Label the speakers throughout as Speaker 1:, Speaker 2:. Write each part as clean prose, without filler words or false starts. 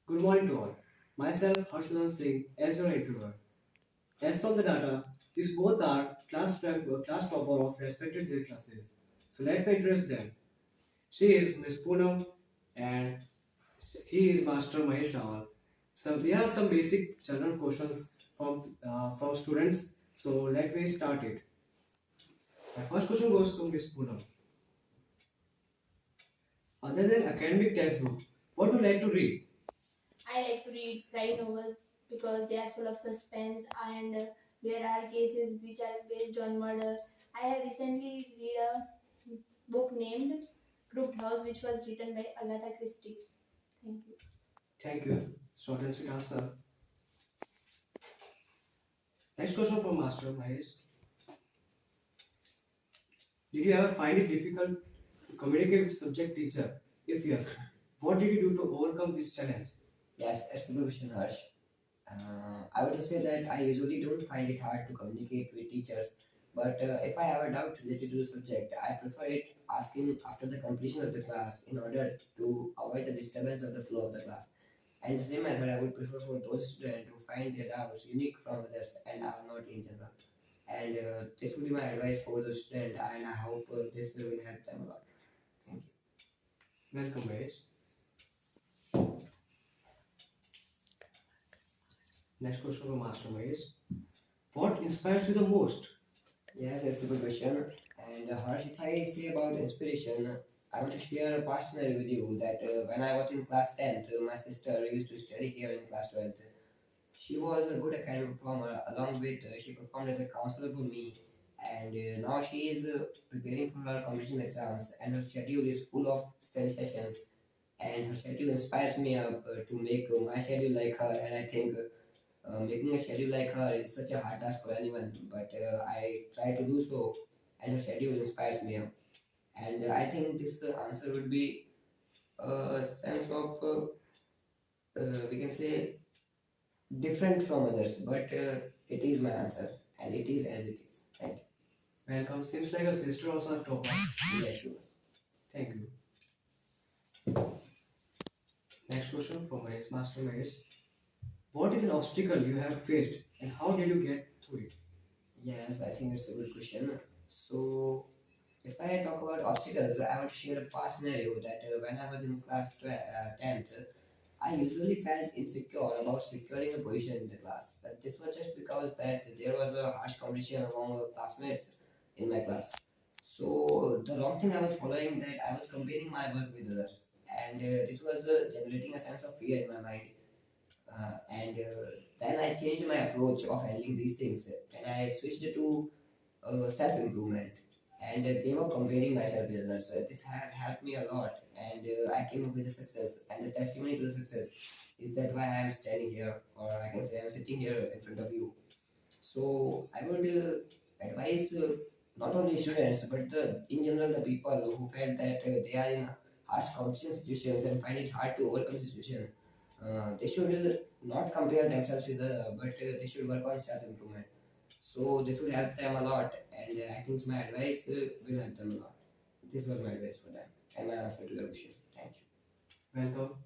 Speaker 1: Good morning to all. Myself, Harshadan Singh, as your introvert. As from the data, these both are class topper of respected their classes. So let me introduce them. She is Miss Poonam and he is Master Mahesh Rawal. So we have some basic general questions from students. So let me start it. My first question goes to Miss Poonam. Other than academic textbook, what do you like to read?
Speaker 2: I like to read crime novels because they are full of suspense and there are cases which are based on murder. I have recently read a book named Crooked House which was written by Agatha Christie. Thank you.
Speaker 1: Thank you. Short and sweet answer. Next question from Master Mahesh. Did you ever find it difficult to communicate with subject teacher? If yes, what did you do to overcome this challenge?
Speaker 3: Yes, it's a good question, Harsh. I would say that I usually don't find it hard to communicate with teachers, but if I have a doubt related to the subject, I prefer it asking after the completion of the class in order to avoid the disturbance of the flow of the class. And the same method I would prefer for those students who find their doubts unique from others and are not in general. And this would be my advice for those students, and I hope this will help them a lot. Thank you.
Speaker 1: Welcome, Mahesh. Next question from Master Mahesh. What inspires you the most?
Speaker 3: Yes, it's a good question. And Harsh, if I say about inspiration, I want to share a past scenario with you that when I was in class 10th, my sister used to study here in class 12th. She was a good academic performer, along with she performed as a counselor for me. And now she is preparing for her competition exams, and her schedule is full of study sessions. And her schedule inspires me up to make my schedule like her. And I think making a schedule like her is such a hard task for anyone, but I try to do so, and her schedule inspires me. And I think this answer would be a sense of, we can say, different from others, but it is my answer, and it is as it is. Thank
Speaker 1: Welcome. Seems like a sister also a topper.
Speaker 3: you. Yes, she was.
Speaker 1: Thank you. Next question from Mahesh, Master Mahesh. What is an obstacle you have faced and how did you get through it?
Speaker 3: Yes, I think it's a good question. So, if I talk about obstacles, I want to share a past scenario that when I was in class 10th, I usually felt insecure about securing a position in the class. But this was just because that there was a harsh competition among classmates in my class. So the wrong thing I was following that I was comparing my work with others, and this was generating a sense of fear in my mind. And then I changed my approach of handling these things, and I switched to self improvement and gave up comparing myself with others. This had helped me a lot, and I came up with a success. And the testimony to the success is that why I am standing here, or I can say I'm sitting here in front of you. So I would advise not only students but in general the people who felt that they are in harsh competition situations and find it hard to overcome the situation. They should not compare themselves with but they should work on self improvement. So this will help them a lot, and I think my advice will help them a lot. This was my advice for them, and my answer to the question. Thank you.
Speaker 1: Welcome.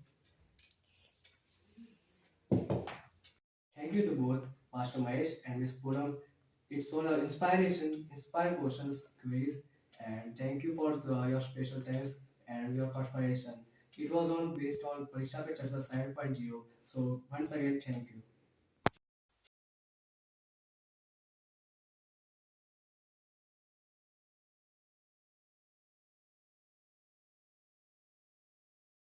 Speaker 1: Thank you to both Master Mahesh and Miss Puram. It's for the inspire questions quiz, and thank you for your special times and your participation. It was on based on Pariksha Pe Charcha 7.0. So once again, thank you.